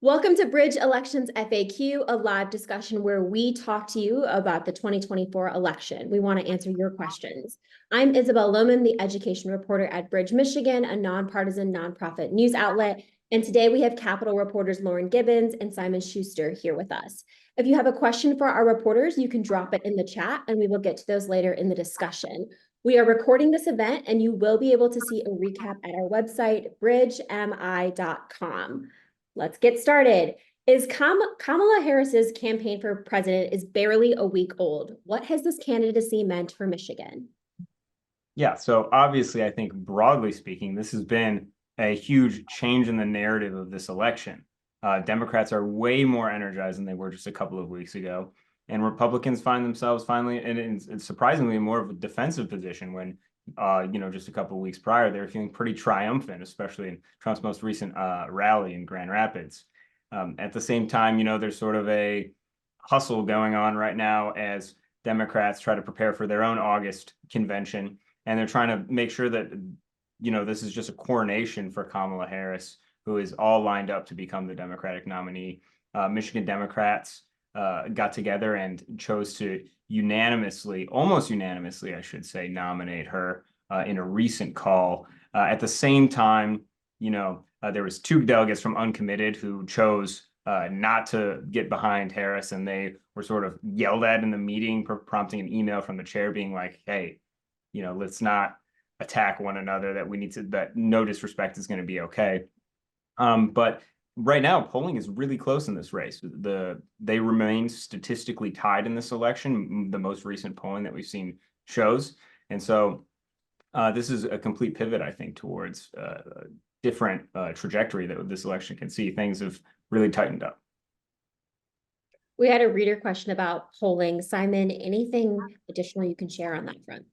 Welcome to Bridge Elections FAQ, a live discussion where we talk to you about the 2024 election. We want to answer your questions. I'm Isabel Lohman, the education reporter at Bridge, Michigan, a nonpartisan nonprofit news outlet. And today we have Capitol reporters Lauren Gibbons and Simon Schuster here with us. If you have a question for our reporters, you can drop it in the chat and we will get to those later in the discussion. We are recording this event and you will be able to see a recap at our website, bridgemi.com. Let's get started. Kamala Harris's campaign for president is barely a week old. What has this candidacy meant for Michigan? Yeah, so obviously, I think broadly speaking, this has been a huge change in the narrative of this election. Democrats are way more energized than they were just a couple of weeks ago. And Republicans find themselves finally, and surprisingly, more of a defensive position when, just a couple of weeks prior, they were feeling pretty triumphant, especially in Trump's most recent rally in Grand Rapids. At the same time, there's sort of a hustle going on right now as Democrats try to prepare for their own August convention. And they're trying to make sure that, this is just a coronation for Kamala Harris, who is all lined up to become the Democratic nominee. Michigan Democrats got together and chose to almost unanimously, I should say, nominate her in a recent call. At the same time, there was two delegates from Uncommitted who chose not to get behind Harris, and they were sort of yelled at in the meeting, prompting an email from the chair being like, hey, let's not attack one another, that no disrespect is going to be okay. But right now, polling is really close in this race. They remain statistically tied in this election. The most recent polling that we've seen shows. And so this is a complete pivot, I think, towards a different trajectory that this election can see. Things have really tightened up. We had a reader question about polling. Simon, anything additional you can share on that front?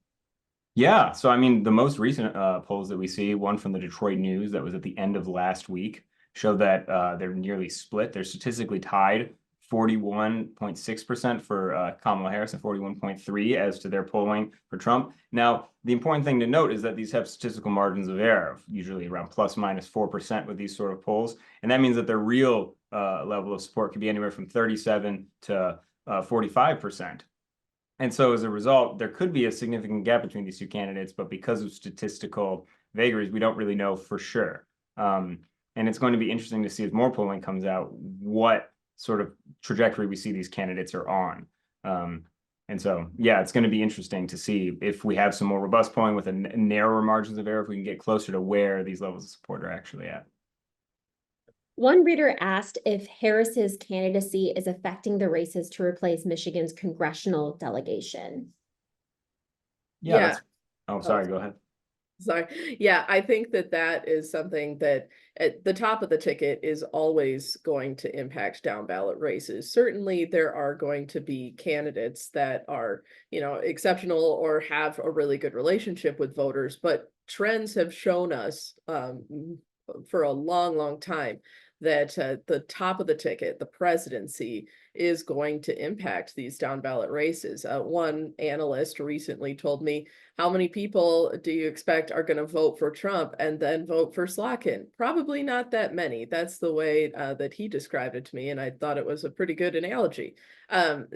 Yeah, so I mean, the most recent polls that we see, one from the Detroit News that was at the end of last week, show that they're nearly split. They're statistically tied, 41.6% for Kamala Harris and 41.3% as to their polling for Trump. Now, the important thing to note is that these have statistical margins of error, usually around plus minus 4% with these sort of polls. And that means that their real level of support could be anywhere from 37 to 45%. And so as a result, there could be a significant gap between these two candidates, but because of statistical vagaries, we don't really know for sure. And it's going to be interesting to see as more polling comes out, what sort of trajectory we see these candidates are on. And so, yeah, it's going to be interesting to see if we have some more robust polling with a narrower margins of error, if we can get closer to where these levels of support are actually at. One reader asked if Harris's candidacy is affecting the races to replace Michigan's congressional delegation. Yeah. Sorry, go ahead. Sorry. Yeah, I think that is something that at the top of the ticket is always going to impact down ballot races. Certainly there are going to be candidates that are, exceptional or have a really good relationship with voters, but trends have shown us for a long, long time that the top of the ticket, the presidency, is going to impact these down ballot races. One analyst recently told me, how many people do you expect are going to vote for Trump and then vote for Slotkin? Probably not that many. That's the way that he described it to me, and I thought it was a pretty good analogy.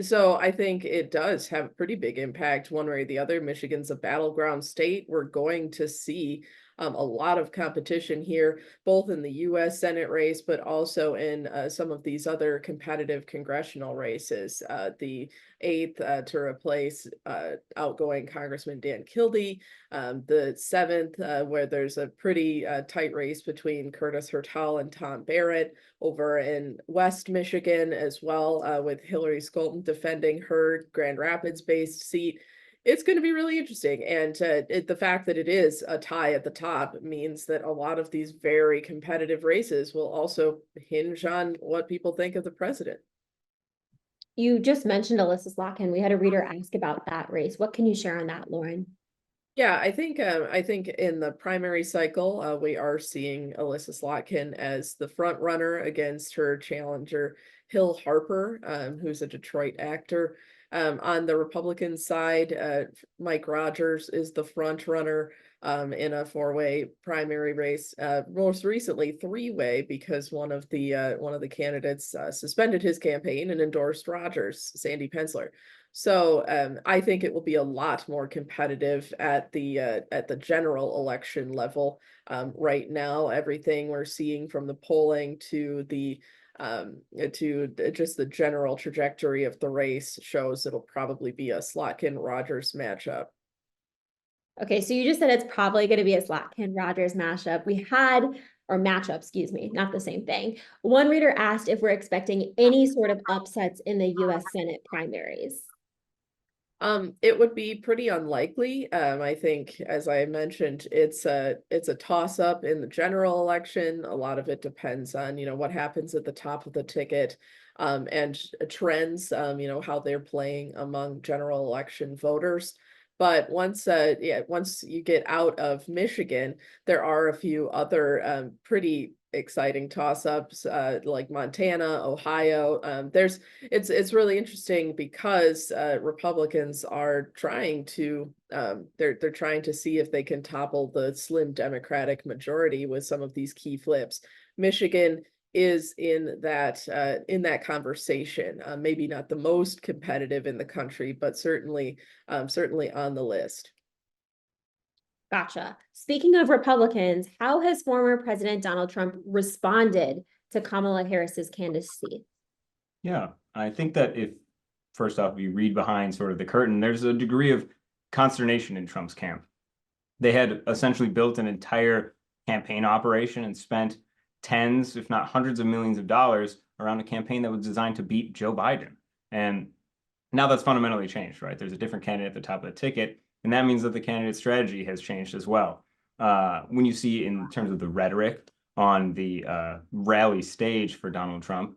So I think it does have a pretty big impact one way or the other. Michigan's a battleground state. We're going to see a lot of competition here, both in the U.S. Senate race, but also in some of these other competitive congressional races. The 8th to replace outgoing Congressman Dan Kildee, the 7th where there's a pretty tight race between Curtis Hertel and Tom Barrett over in West Michigan as well, with Hillary Scholten defending her Grand Rapids-based seat. It's going to be really interesting. And the fact that it is a tie at the top means that a lot of these very competitive races will also hinge on what people think of the president. You just mentioned Elissa Slotkin. We had a reader ask about that race. What can you share on that, Lauren? Yeah, I think in the primary cycle, we are seeing Elissa Slotkin as the front runner against her challenger, Hill Harper, who's a Detroit actor. On the Republican side, Mike Rogers is the front runner. in a 4-way primary race, most recently 3-way, because one of the candidates suspended his campaign and endorsed Rogers, Sandy Pensler. So I think it will be a lot more competitive at the general election level. Right now, everything we're seeing from the polling to just the general trajectory of the race shows it'll probably be a Slotkin-Rogers matchup. Okay, so you just said it's probably going to be a Slotkin-Rogers matchup. Or matchup, excuse me, not the same thing. One reader asked if we're expecting any sort of upsets in the US Senate primaries. It would be pretty unlikely. I think, as I mentioned, it's a toss-up in the general election. A lot of it depends on, what happens at the top of the ticket, and trends, how they're playing among general election voters. But once you get out of Michigan, there are a few other pretty exciting toss-ups, like Montana, Ohio. It's really interesting because Republicans are trying to they're trying to see if they can topple the slim Democratic majority with some of these key flips. Michigan is in that conversation, maybe not the most competitive in the country, but certainly on the list. Gotcha. Speaking of Republicans, how has former President Donald Trump responded to Kamala Harris's candidacy? Yeah, I think that if, first off, you read behind sort of the curtain, there's a degree of consternation in Trump's camp. They had essentially built an entire campaign operation and spent tens, if not hundreds of millions of dollars around a campaign that was designed to beat Joe Biden. And now that's fundamentally changed, right? There's a different candidate at the top of the ticket, and that means that the candidate strategy has changed as well. When you see in terms of the rhetoric on the rally stage for Donald Trump,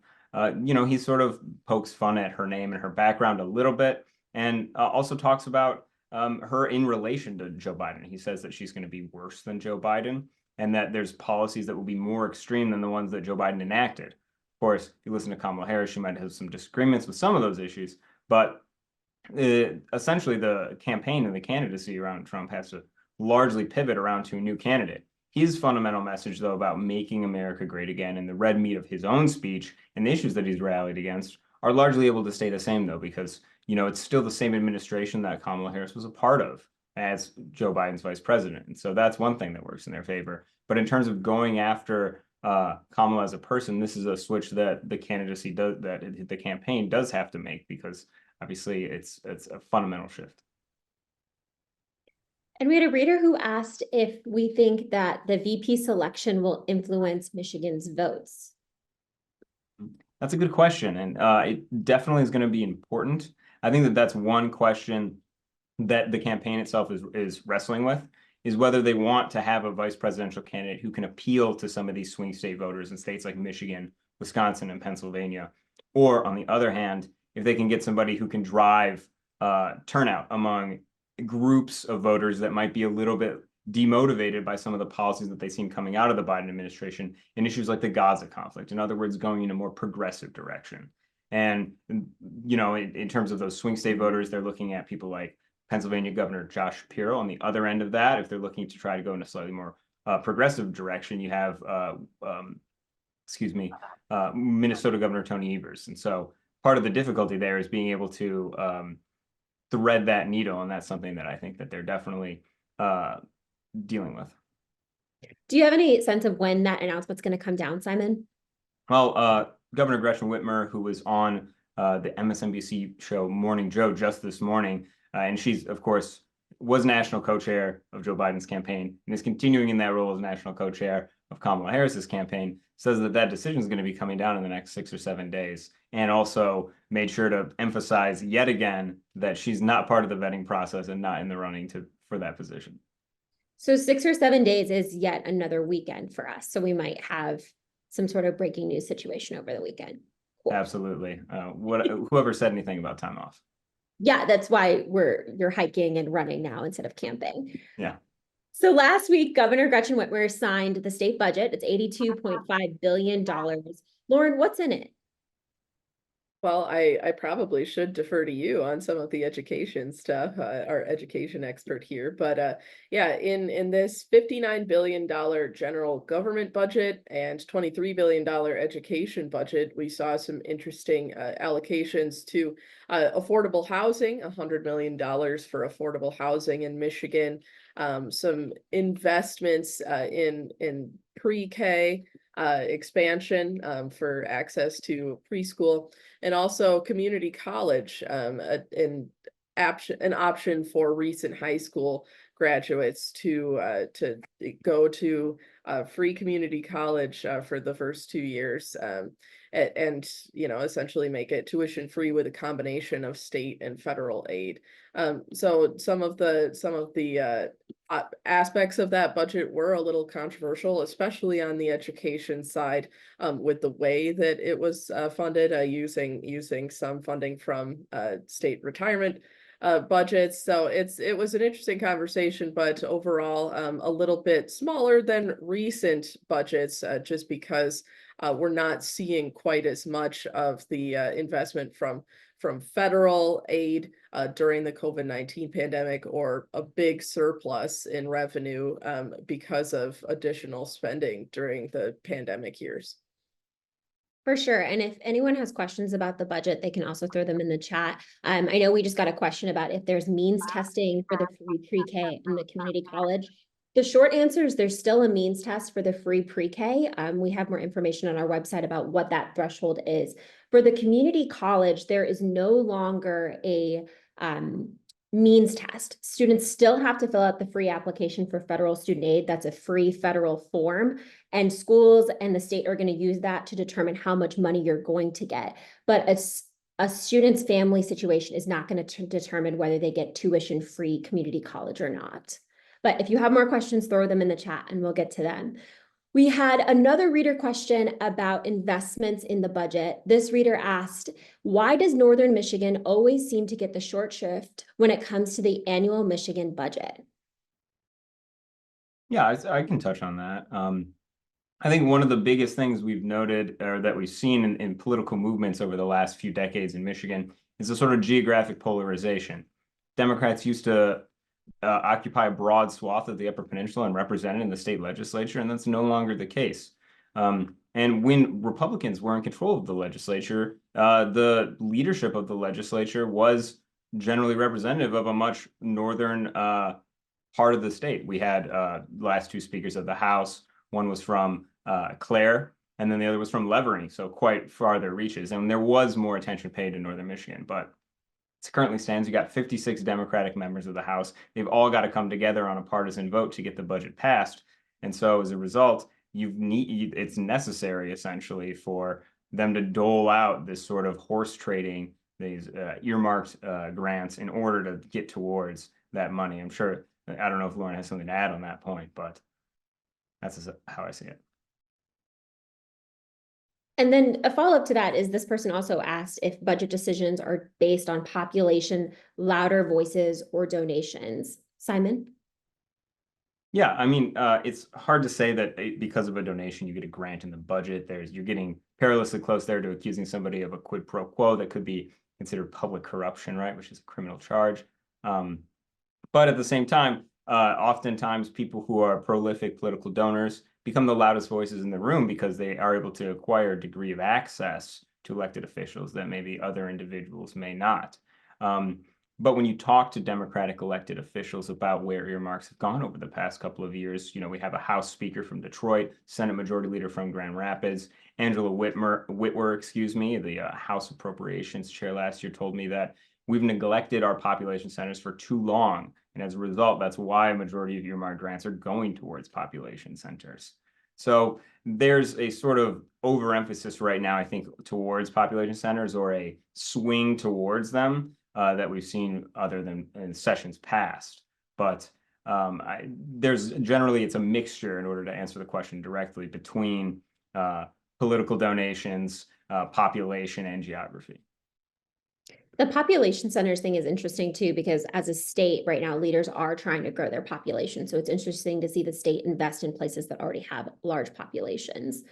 he sort of pokes fun at her name and her background a little bit, and also talks about her in relation to Joe Biden. He says that she's going to be worse than Joe Biden, and that there's policies that will be more extreme than the ones that Joe Biden enacted. Of course, if you listen to Kamala Harris, she might have some disagreements with some of those issues, but essentially the campaign and the candidacy around Trump has to largely pivot around to a new candidate. His fundamental message, though, about making America great again and the red meat of his own speech and the issues that he's rallied against are largely able to stay the same, though, because, it's still the same administration that Kamala Harris was a part of as Joe Biden's vice president. And so that's one thing that works in their favor. But in terms of going after Kamala as a person, this is a switch that the candidacy does, that the campaign does have to make, because obviously it's a fundamental shift. And we had a reader who asked if we think that the VP selection will influence Michigan's votes. That's a good question, and it definitely is going to be important. I think that that's one question that the campaign itself is wrestling with, is whether they want to have a vice presidential candidate who can appeal to some of these swing state voters in states like Michigan, Wisconsin, and Pennsylvania, or on the other hand, if they can get somebody who can drive turnout among groups of voters that might be a little bit demotivated by some of the policies that they seen coming out of the Biden administration in issues like the Gaza conflict. In other words, going in a more progressive direction. And, in terms of those swing state voters, they're looking at people like Pennsylvania Governor Josh Shapiro. On the other end of that, if they're looking to try to go in a slightly more progressive direction, you have, Minnesota Governor Tony Evers. And so part of the difficulty there is being able to thread that needle, and that's something that I think that they're definitely dealing with. Do you have any sense of when that announcement's going to come down, Simon? Well, Governor Gretchen Whitmer, who was on the MSNBC show Morning Joe just this morning, and she's, of course, was national co-chair of Joe Biden's campaign and is continuing in that role as national co-chair of Kamala Harris's campaign, says that decision is going to be coming down in the next 6 or 7 days, and also made sure to emphasize yet again that she's not part of the vetting process and not in the running for that position. So 6 or 7 days is yet another weekend for us. So we might have some sort of breaking news situation over the weekend. Cool. Absolutely. Whoever said anything about time off. Yeah, that's why you're hiking and running now instead of camping. Yeah. So last week, Governor Gretchen Whitmer signed the state budget. It's $82.5 billion. Lauren, what's in it? Well, I probably should defer to you on some of the education stuff, our education expert here. But yeah, in this $59 billion general government budget and $23 billion education budget, we saw some interesting allocations to affordable housing, $100 million for affordable housing in Michigan, some investments in pre-K expansion for access to preschool, and also community college, an option for recent high school graduates to go to free community college for the first 2 years, and essentially make it tuition free with a combination of state and federal aid. So some of the aspects of that budget were a little controversial, especially on the education side, with the way that it was funded, using some funding from state retirement budgets. So it was an interesting conversation, but overall a little bit smaller than recent budgets, just because we're not seeing quite as much of the investment from federal aid during the COVID-19 pandemic, or a big surplus in revenue because of additional spending during the pandemic years. For sure. And if anyone has questions about the budget, they can also throw them in the chat. I know we just got a question about if there's means testing for the free pre-K in the community college. The short answer is there's still a means test for the free pre-K. We have more information on our website about what that threshold is. For the community college, there is no longer a means test. Students still have to fill out the free application for federal student aid. That's a free federal form. And schools and the state are going to use that to determine how much money you're going to get. But a student's family situation is not going to determine whether they get tuition-free community college or not. But if you have more questions, throw them in the chat and we'll get to them. We had another reader question about investments in the budget. This reader asked, why does Northern Michigan always seem to get the short shrift when it comes to the annual Michigan budget? Yeah, I can touch on that. I think one of the biggest things we've noted, or that we've seen in political movements over the last few decades in Michigan, is a sort of geographic polarization. Democrats used to occupy a broad swath of the Upper Peninsula and represented in the state legislature, and that's no longer the case. And when Republicans were in control of the legislature, the leadership of the legislature was generally representative of a much northern part of the state. We had last two speakers of the House. One was from Clare, and then the other was from Levering, so quite farther reaches. And there was more attention paid to Northern Michigan, but as it currently stands, you got 56 Democratic members of the House. They've all got to come together on a partisan vote to get the budget passed. And so as a result, it's necessary essentially for them to dole out this sort of horse trading, these earmarked grants in order to get towards that money. I'm sure, I don't know if Lauren has something to add on that point, but that's how I see it. And then a follow-up to that is this person also asked if budget decisions are based on population, louder voices, or donations. Simon? Yeah, I mean, it's hard to say that because of a donation, you get a grant in the budget. You're getting perilously close there to accusing somebody of a quid pro quo that could be considered public corruption, right? Which is a criminal charge. But at the same time, oftentimes people who are prolific political donors become the loudest voices in the room because they are able to acquire a degree of access to elected officials that maybe other individuals may not. But when you talk to Democratic elected officials about where earmarks have gone over the past couple of years, we have a House Speaker from Detroit, Senate Majority Leader from Grand Rapids, Angela Whitmer, the House Appropriations Chair last year, told me that we've neglected our population centers for too long. And as a result, that's why a majority of earmark grants are going towards population centers. So there's a sort of overemphasis right now, I think, towards population centers, or a swing towards them that we've seen other than in sessions past. But it's a mixture, in order to answer the question directly, between political donations, population, and geography. The population centers thing is interesting too, because as a state right now, leaders are trying to grow their population. So it's interesting to see the state invest in places that already have large populations.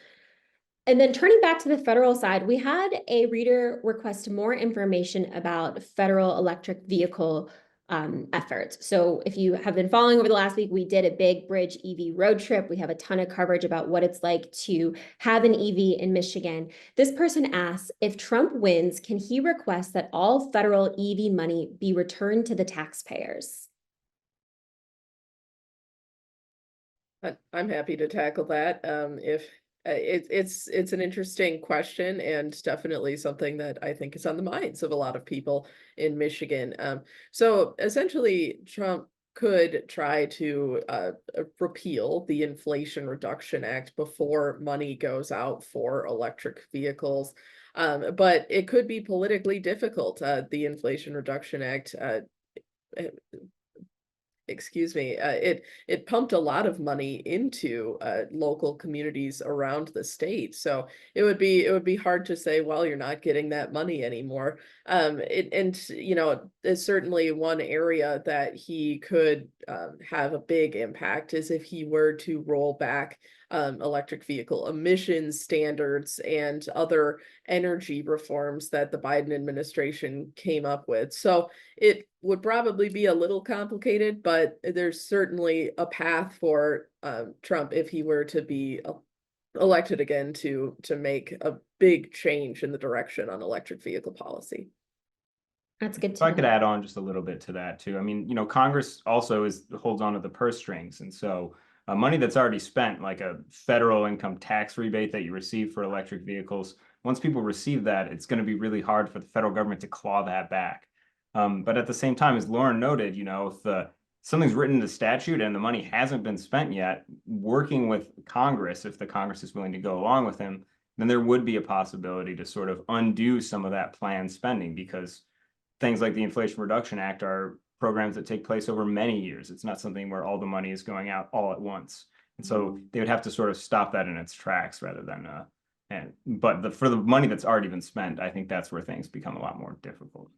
And then turning back to the federal side, we had a reader request more information about federal electric vehicle efforts. So if you have been following over the last week, we did a big bridge EV road trip. We have a ton of coverage about what it's like to have an EV in Michigan. This person asks, if Trump wins, can he request that all federal EV money be returned to the taxpayers? I'm happy to tackle that. If it's an interesting question and definitely something that I think is on the minds of a lot of people in Michigan. So essentially, Trump could try to repeal the Inflation Reduction Act before money goes out for electric vehicles. But it could be politically difficult. The Inflation Reduction Act it pumped a lot of money into local communities around the state, so it would be hard to say, well, you're not getting that money anymore. It's certainly one area that he could have a big impact is if he were to roll back electric vehicle emissions standards and other energy reforms that the Biden administration came up with. So it would probably be a little complicated, but there's certainly a path for Trump if he were to be elected again to make a big change in the direction on electric vehicle policy. That's good If to I could know. add on just a little bit to that too. I mean, Congress also holds on to the purse strings, and so money that's already spent, like a federal income tax rebate that you receive for electric vehicles, once people receive that, it's going to be really hard for the federal government to claw that back. But at the same time, as Lauren noted, if something's written into statute and the money hasn't been spent yet, working with Congress, if the Congress is willing to go along with him, then there would be a possibility to sort of undo some of that planned spending, because things like the Inflation Reduction Act are programs that take place over many years. It's not something where all the money is going out all at once. And so they would have to sort of stop that in its tracks rather than for the money that's already been spent, I think that's where things become a lot more difficult.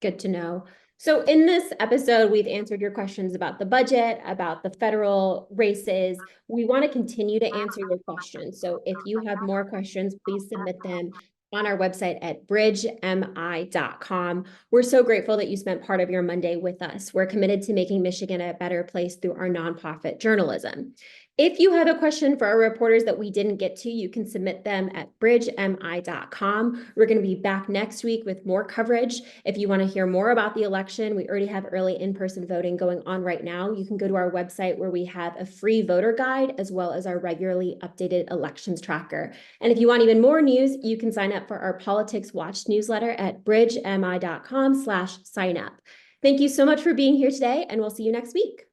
Good to know. So in this episode, we've answered your questions about the budget, about the federal races. We want to continue to answer your questions. So if you have more questions, please submit them on our website at bridgemi.com. We're so grateful that you spent part of your Monday with us. We're committed to making Michigan a better place through our nonprofit journalism. If you have a question for our reporters that we didn't get to, you can submit them at bridgemi.com. We're going to be back next week with more coverage. If you want to hear more about the election, we already have early in-person voting going on right now. You can go to our website where we have a free voter guide as well as our regularly updated elections tracker. And if you want even more news, you can sign up for our Politics Watch newsletter at bridgemi.com/sign up. Thank you so much for being here today, and we'll see you next week.